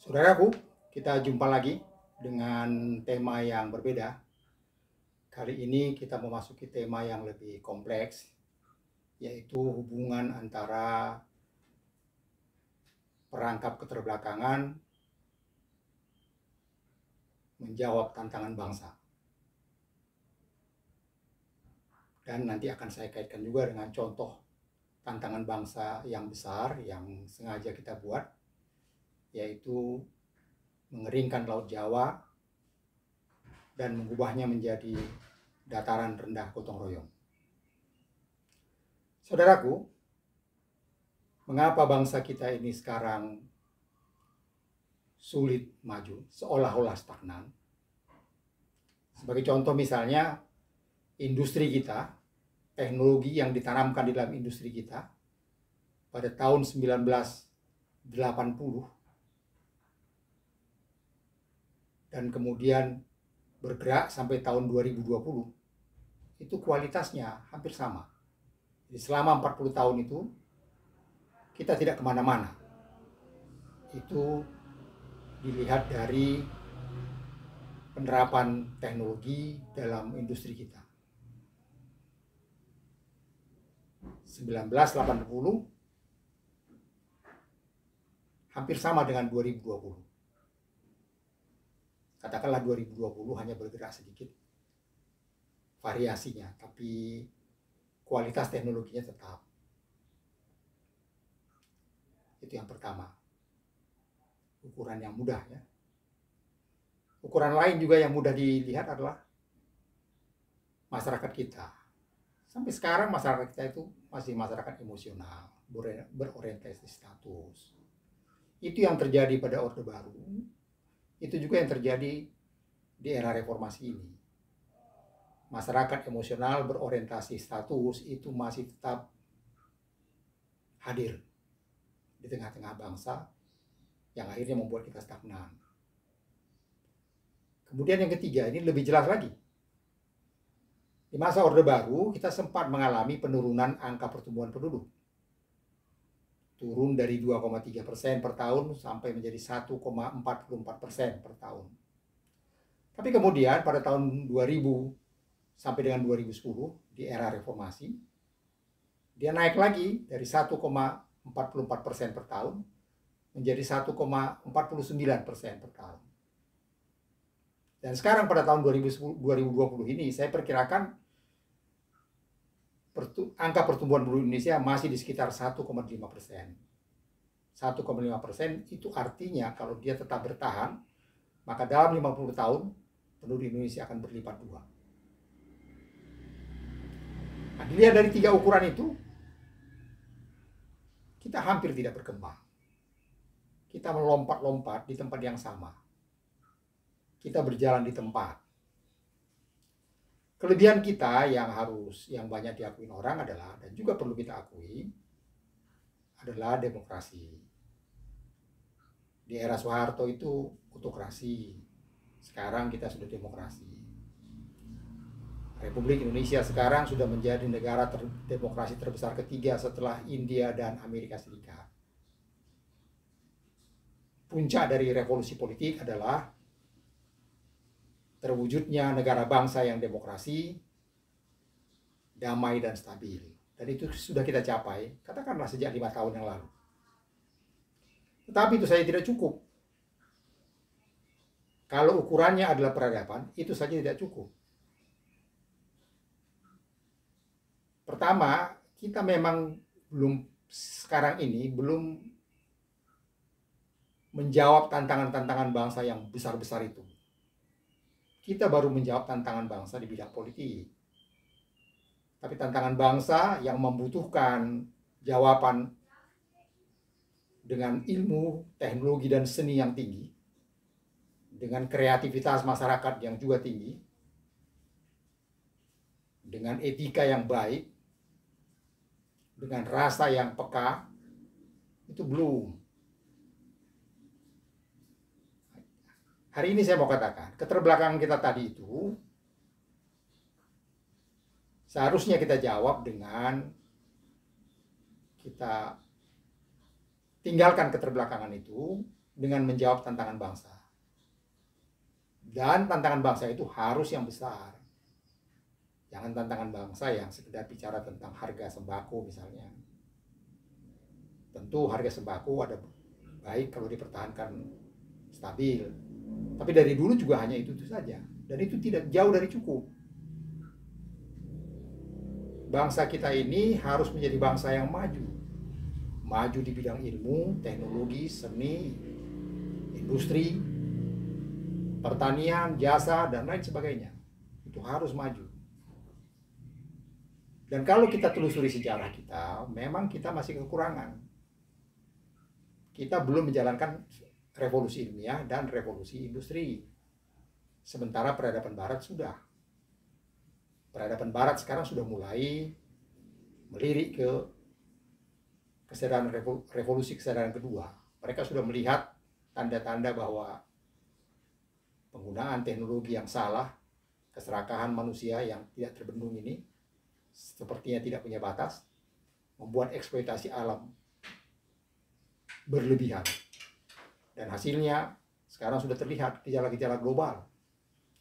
Saudaraku, kita jumpa lagi dengan tema yang berbeda. Kali ini kita memasuki tema yang lebih kompleks, yaitu hubungan antara perangkap keterbelakangan menjawab tantangan bangsa. Dan nanti akan saya kaitkan juga dengan contoh tantangan bangsa yang besar yang sengaja kita buat, yaitu mengeringkan Laut Jawa dan mengubahnya menjadi dataran rendah gotong royong. Saudaraku, mengapa bangsa kita ini sekarang sulit maju, seolah-olah stagnan? Sebagai contoh misalnya, industri kita, teknologi yang ditanamkan di dalam industri kita pada tahun 1980 dan kemudian bergerak sampai tahun 2020, itu kualitasnya hampir sama. Jadi selama 40 tahun itu, kita tidak kemana-mana. Itu dilihat dari penerapan teknologi dalam industri kita. 1980 hampir sama dengan 2020. Katakanlah 2020 hanya bergerak sedikit variasinya, tapi kualitas teknologinya tetap. Itu yang pertama. Ukuran yang mudah ya. Ukuran lain juga yang mudah dilihat adalah masyarakat kita. Sampai sekarang masyarakat kita itu masih masyarakat emosional, berorientasi status. Itu yang terjadi pada Orde Baru. Itu juga yang terjadi di era reformasi ini. Masyarakat emosional berorientasi status itu masih tetap hadir di tengah-tengah bangsa yang akhirnya membuat kita stagnan. Kemudian yang ketiga, ini lebih jelas lagi. Di masa Orde Baru, kita sempat mengalami penurunan angka pertumbuhan penduduk. Turun dari 2,3% per tahun sampai menjadi 1,44% per tahun. Tapi kemudian pada tahun 2000 sampai dengan 2010, di era reformasi, dia naik lagi dari 1,44% per tahun menjadi 1,49% per tahun. Dan sekarang pada tahun 2020 ini saya perkirakan angka pertumbuhan penduduk Indonesia masih di sekitar 1,5%. 1,5% itu artinya kalau dia tetap bertahan, maka dalam 50 tahun penduduk Indonesia akan berlipat dua. Nah, dilihat dari tiga ukuran itu, kita hampir tidak berkembang. Kita melompat-lompat di tempat yang sama. Kita berjalan di tempat. Kelebihan kita yang banyak diakui orang adalah, dan juga perlu kita akui, adalah demokrasi. Di era Soeharto itu autokrasi. Sekarang kita sudah demokrasi. Republik Indonesia sekarang sudah menjadi negara demokrasi terbesar ketiga setelah India dan Amerika Serikat. Puncak dari revolusi politik adalah terwujudnya negara bangsa yang demokrasi, damai dan stabil. Dan itu sudah kita capai, katakanlah sejak 5 tahun yang lalu. Tetapi itu saja tidak cukup. Kalau ukurannya adalah peradaban, itu saja tidak cukup. Pertama, kita memang sekarang ini belum menjawab tantangan-tantangan bangsa yang besar-besar itu. Kita baru menjawab tantangan bangsa di bidang politik. Tapi tantangan bangsa yang membutuhkan jawaban dengan ilmu, teknologi, dan seni yang tinggi, dengan kreativitas masyarakat yang juga tinggi, dengan etika yang baik, dengan rasa yang peka, itu belum. Hari ini saya mau katakan, keterbelakangan kita tadi itu seharusnya kita jawab dengan kita tinggalkan keterbelakangan itu dengan menjawab tantangan bangsa. Dan tantangan bangsa itu harus yang besar. Jangan tantangan bangsa yang sekedar bicara tentang harga sembako misalnya. Tentu harga sembako ada baik kalau dipertahankan stabil. Tapi dari dulu juga hanya itu saja. Dan itu tidak jauh dari cukup. Bangsa kita ini harus menjadi bangsa yang maju. Maju di bidang ilmu, teknologi, seni, industri, pertanian, jasa, dan lain sebagainya. Itu harus maju. Dan kalau kita telusuri sejarah kita, memang kita masih kekurangan. Kita belum menjalankan revolusi ilmiah dan revolusi industri. Sementara peradaban barat sudah. Peradaban barat sekarang sudah mulai melirik ke kesadaran revolusi kesadaran kedua. Mereka sudah melihat tanda-tanda bahwa penggunaan teknologi yang salah, keserakahan manusia yang tidak terbendung ini, sepertinya tidak punya batas, membuat eksploitasi alam berlebihan. Dan hasilnya sekarang sudah terlihat gejala-gejala global.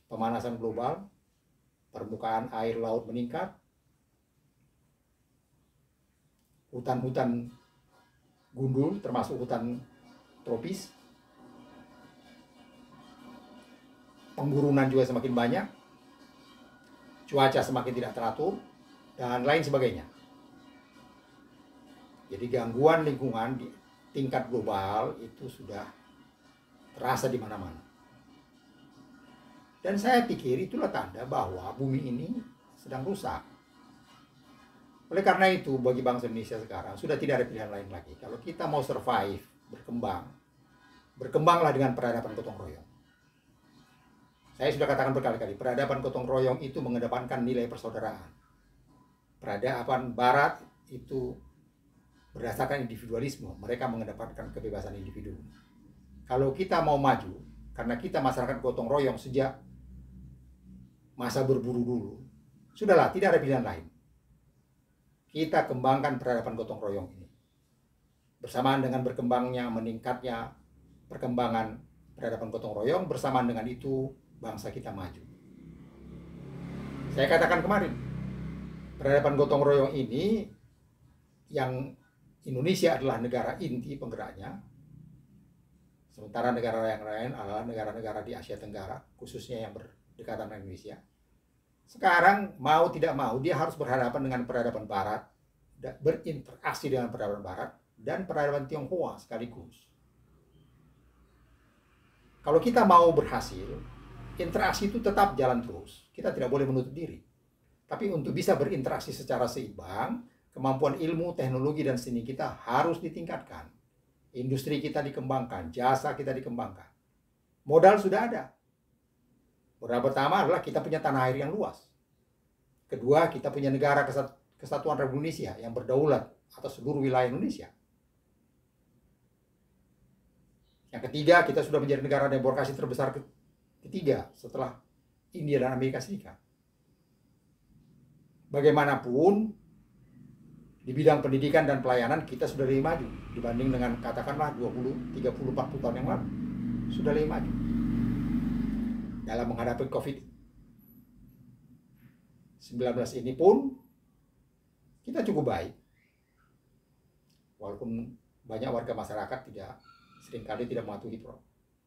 Pemanasan global, permukaan air laut meningkat, hutan-hutan gundul termasuk hutan tropis, penggurunan juga semakin banyak, cuaca semakin tidak teratur, dan lain sebagainya. Jadi gangguan lingkungan di tingkat global itu sudah terasa di mana-mana. Dan saya pikir itulah tanda bahwa bumi ini sedang rusak. Oleh karena itu, bagi bangsa Indonesia sekarang sudah tidak ada pilihan lain lagi. Kalau kita mau survive, berkembanglah dengan peradaban gotong royong. Saya sudah katakan berkali-kali, peradaban gotong royong itu mengedepankan nilai persaudaraan. Peradaban barat itu berdasarkan individualisme, mereka mengedepankan kebebasan individu. Kalau kita mau maju, karena kita masyarakat gotong royong sejak masa berburu dulu, sudahlah, tidak ada pilihan lain. Kita kembangkan peradaban gotong royong ini. Bersamaan dengan berkembangnya, meningkatnya perkembangan peradaban gotong royong, bersamaan dengan itu bangsa kita maju. Saya katakan kemarin, peradaban gotong royong ini yang Indonesia adalah negara inti penggeraknya, sementara negara yang lain adalah negara-negara di Asia Tenggara, khususnya yang berdekatan dengan Indonesia. Sekarang mau tidak mau dia harus berhadapan dengan peradaban barat, berinteraksi dengan peradaban barat dan peradaban Tionghoa sekaligus. Kalau kita mau berhasil, interaksi itu tetap jalan terus. Kita tidak boleh menutup diri. Tapi untuk bisa berinteraksi secara seimbang, kemampuan ilmu, teknologi, dan seni kita harus ditingkatkan. Industri kita dikembangkan, jasa kita dikembangkan. Modal sudah ada. Modal pertama adalah kita punya tanah air yang luas. Kedua, kita punya negara kesatuan Republik Indonesia yang berdaulat atas seluruh wilayah Indonesia. Yang ketiga, kita sudah menjadi negara demokrasi terbesar ketiga setelah India dan Amerika Serikat. Bagaimanapun, di bidang pendidikan dan pelayanan kita sudah lebih maju dibanding dengan katakanlah 20, 30, 40 tahun yang lalu. Sudah lebih maju dalam menghadapi COVID-19 ini pun kita cukup baik. Walaupun banyak warga masyarakat seringkali tidak mematuhi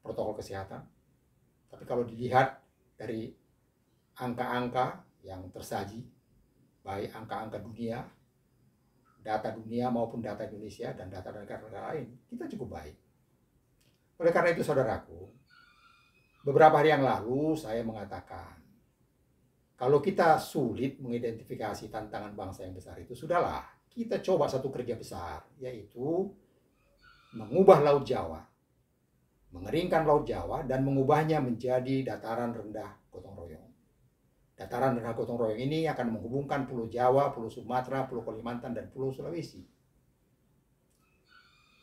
protokol kesehatan. Tapi kalau dilihat dari angka-angka yang tersaji, baik angka-angka dunia, data dunia maupun data Indonesia dan data negara-negara lain, kita cukup baik. Oleh karena itu, saudaraku, beberapa hari yang lalu saya mengatakan, kalau kita sulit mengidentifikasi tantangan bangsa yang besar itu, sudahlah, kita coba satu kerja besar, yaitu mengubah Laut Jawa, mengeringkan Laut Jawa, dan mengubahnya menjadi dataran rendah gotong royong. Dataran rendah gotong royong ini akan menghubungkan Pulau Jawa, Pulau Sumatera, Pulau Kalimantan, dan Pulau Sulawesi.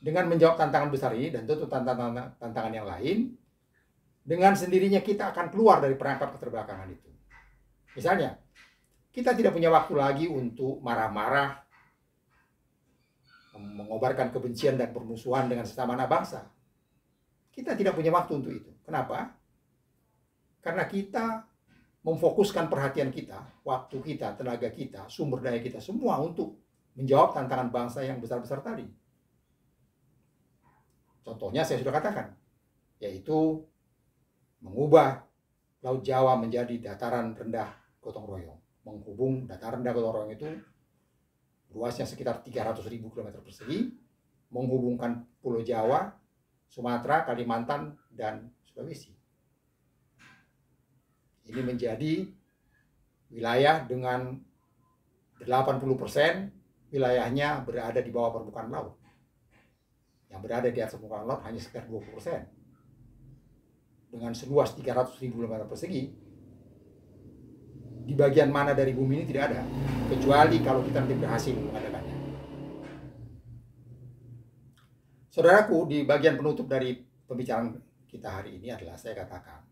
Dengan menjawab tantangan besar ini, dan tentu tantangan yang lain, dengan sendirinya kita akan keluar dari perangkap keterbelakangan itu. Misalnya, kita tidak punya waktu lagi untuk marah-marah, mengobarkan kebencian dan permusuhan dengan sesama anak bangsa. Kita tidak punya waktu untuk itu. Kenapa? Karena kita memfokuskan perhatian kita, waktu kita, tenaga kita, sumber daya kita semua untuk menjawab tantangan bangsa yang besar-besar tadi. Contohnya saya sudah katakan, yaitu mengubah Laut Jawa menjadi dataran rendah gotong royong. Menghubung dataran rendah gotong royong itu luasnya sekitar 300.000 km persegi, menghubungkan Pulau Jawa, Sumatera, Kalimantan, dan Sulawesi. Ini menjadi wilayah dengan 80% wilayahnya berada di bawah permukaan laut. Yang berada di atas permukaan laut hanya sekitar 20%. Dengan seluas 300.000 km persegi, di bagian mana dari bumi ini tidak ada, kecuali kalau kita nanti berhasil mengadakannya. Saudaraku, di bagian penutup dari pembicaraan kita hari ini adalah saya katakan,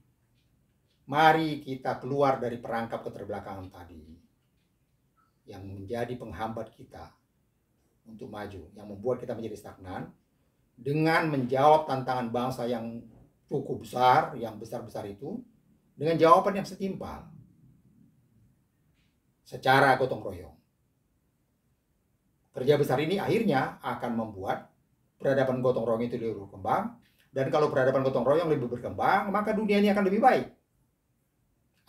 mari kita keluar dari perangkap keterbelakangan tadi yang menjadi penghambat kita untuk maju, yang membuat kita menjadi stagnan, dengan menjawab tantangan bangsa yang cukup besar, yang besar-besar itu, dengan jawaban yang setimpal, secara gotong royong. Kerja besar ini akhirnya akan membuat peradaban gotong royong itu lebih berkembang, dan kalau peradaban gotong royong lebih berkembang, maka dunia ini akan lebih baik.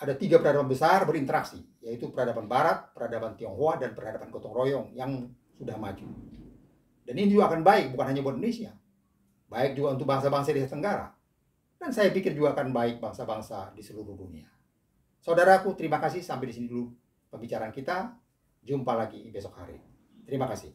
Ada 3 peradaban besar berinteraksi, yaitu peradaban Barat, peradaban Tionghoa, dan peradaban gotong royong yang sudah maju. Dan ini juga akan baik, bukan hanya buat Indonesia, baik juga untuk bangsa-bangsa di Asia Tenggara. Dan saya pikir juga akan baik bangsa-bangsa di seluruh dunia. Saudaraku, terima kasih. Sampai di sini dulu pembicaraan kita. Jumpa lagi besok hari. Terima kasih.